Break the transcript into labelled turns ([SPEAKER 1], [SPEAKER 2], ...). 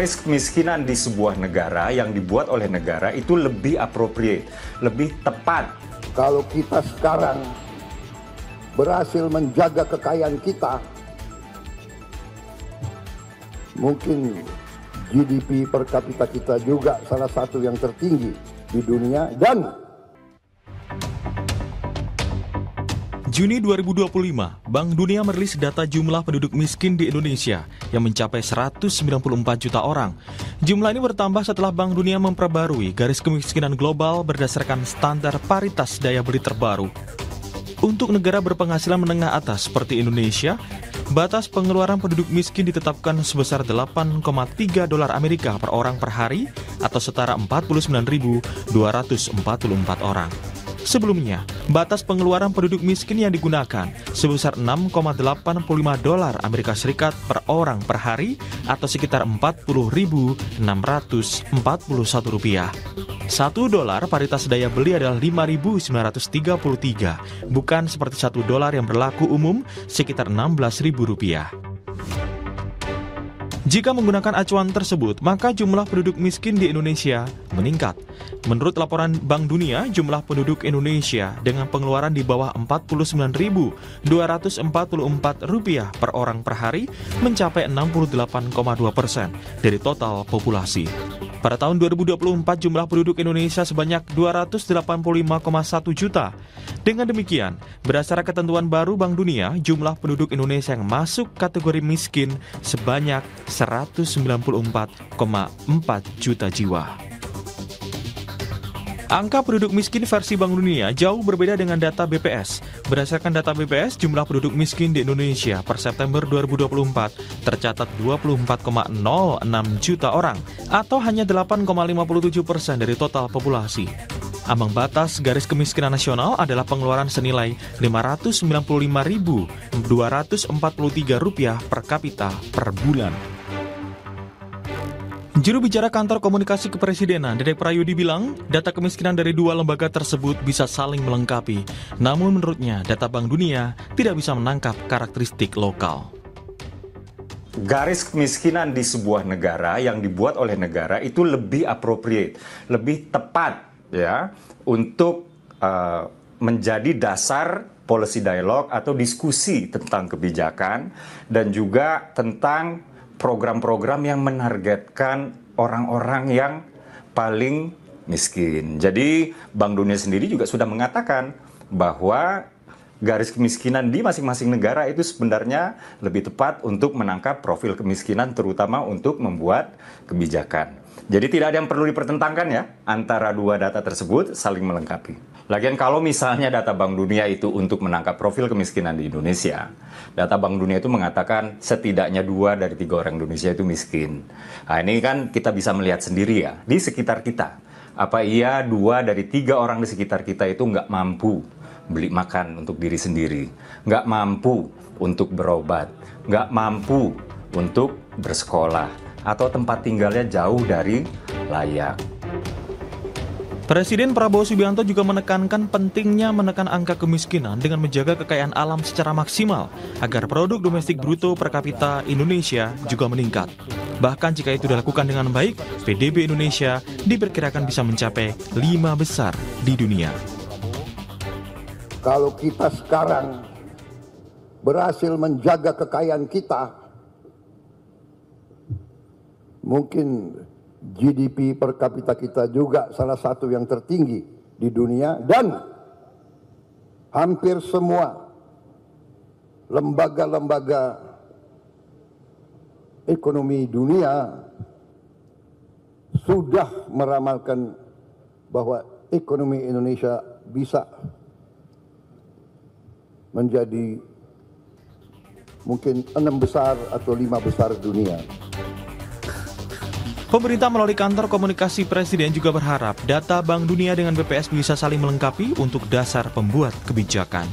[SPEAKER 1] Garis kemiskinan di sebuah negara yang dibuat oleh negara itu lebih appropriate, lebih tepat.
[SPEAKER 2] Kalau kita sekarang berhasil menjaga kekayaan kita, mungkin GDP per kapita kita juga salah satu yang tertinggi di dunia. Dan
[SPEAKER 3] Juni 2025, Bank Dunia merilis data jumlah penduduk miskin di Indonesia yang mencapai 194 juta orang. Jumlah ini bertambah setelah Bank Dunia memperbarui garis kemiskinan global berdasarkan standar paritas daya beli terbaru. Untuk negara berpenghasilan menengah atas seperti Indonesia, batas pengeluaran penduduk miskin ditetapkan sebesar 8,3 dolar Amerika per orang per hari atau setara 49.244 orang. Sebelumnya, batas pengeluaran penduduk miskin yang digunakan sebesar 6,85 dolar Amerika Serikat per orang per hari atau sekitar 40.641 rupiah. 1 dolar paritas daya beli adalah 5.933, bukan seperti 1 dolar yang berlaku umum sekitar 16.000 rupiah. Jika menggunakan acuan tersebut, maka jumlah penduduk miskin di Indonesia meningkat. Menurut laporan Bank Dunia, jumlah penduduk Indonesia dengan pengeluaran di bawah Rp49.244 per orang per hari mencapai 68,2% dari total populasi. Pada tahun 2024, jumlah penduduk Indonesia sebanyak 285,1 juta. Dengan demikian, berdasarkan ketentuan baru Bank Dunia, jumlah penduduk Indonesia yang masuk kategori miskin sebanyak 194,4 juta jiwa. Angka penduduk miskin versi Bank Dunia jauh berbeda dengan data BPS. Berdasarkan data BPS, jumlah penduduk miskin di Indonesia per September 2024 tercatat 24,06 juta orang atau hanya 8,57% dari total populasi. Ambang batas garis kemiskinan nasional adalah pengeluaran senilai Rp595.243 per kapita per bulan. Juru bicara Kantor Komunikasi Kepresidenan, Dedek Prayudi bilang, data kemiskinan dari dua lembaga tersebut bisa saling melengkapi. Namun menurutnya, data Bank Dunia tidak bisa menangkap karakteristik lokal.
[SPEAKER 1] Garis kemiskinan di sebuah negara yang dibuat oleh negara itu lebih appropriate, lebih tepat ya untuk menjadi dasar policy dialog atau diskusi tentang kebijakan dan juga tentang program-program yang menargetkan orang-orang yang paling miskin. Jadi Bank Dunia sendiri juga sudah mengatakan bahwa garis kemiskinan di masing-masing negara itu sebenarnya lebih tepat untuk menangkap profil kemiskinan, terutama untuk membuat kebijakan. Jadi tidak ada yang perlu dipertentangkan ya, antara dua data tersebut saling melengkapi. Lagian kalau misalnya data Bank Dunia itu untuk menangkap profil kemiskinan di Indonesia, data Bank Dunia itu mengatakan setidaknya 2 dari 3 orang Indonesia itu miskin. Nah ini kan kita bisa melihat sendiri ya, di sekitar kita. Apa iya 2 dari 3 orang di sekitar kita itu nggak mampu beli makan untuk diri sendiri, nggak mampu untuk berobat, nggak mampu untuk bersekolah, atau tempat tinggalnya jauh dari layak.
[SPEAKER 3] Presiden Prabowo Subianto juga menekankan pentingnya menekan angka kemiskinan dengan menjaga kekayaan alam secara maksimal agar produk domestik bruto per kapita Indonesia juga meningkat. Bahkan jika itu dilakukan dengan baik, PDB Indonesia diperkirakan bisa mencapai 5 besar di dunia.
[SPEAKER 2] kalau kita sekarang berhasil menjaga kekayaan kita, mungkin GDP per kapita kita juga salah satu yang tertinggi di dunia, dan hampir semua lembaga-lembaga ekonomi dunia sudah meramalkan bahwa ekonomi Indonesia bisa menjadi mungkin 6 besar atau 5 besar dunia.
[SPEAKER 3] Pemerintah melalui Kantor Komunikasi Presiden juga berharap data Bank Dunia dengan BPS bisa saling melengkapi untuk dasar pembuat kebijakan.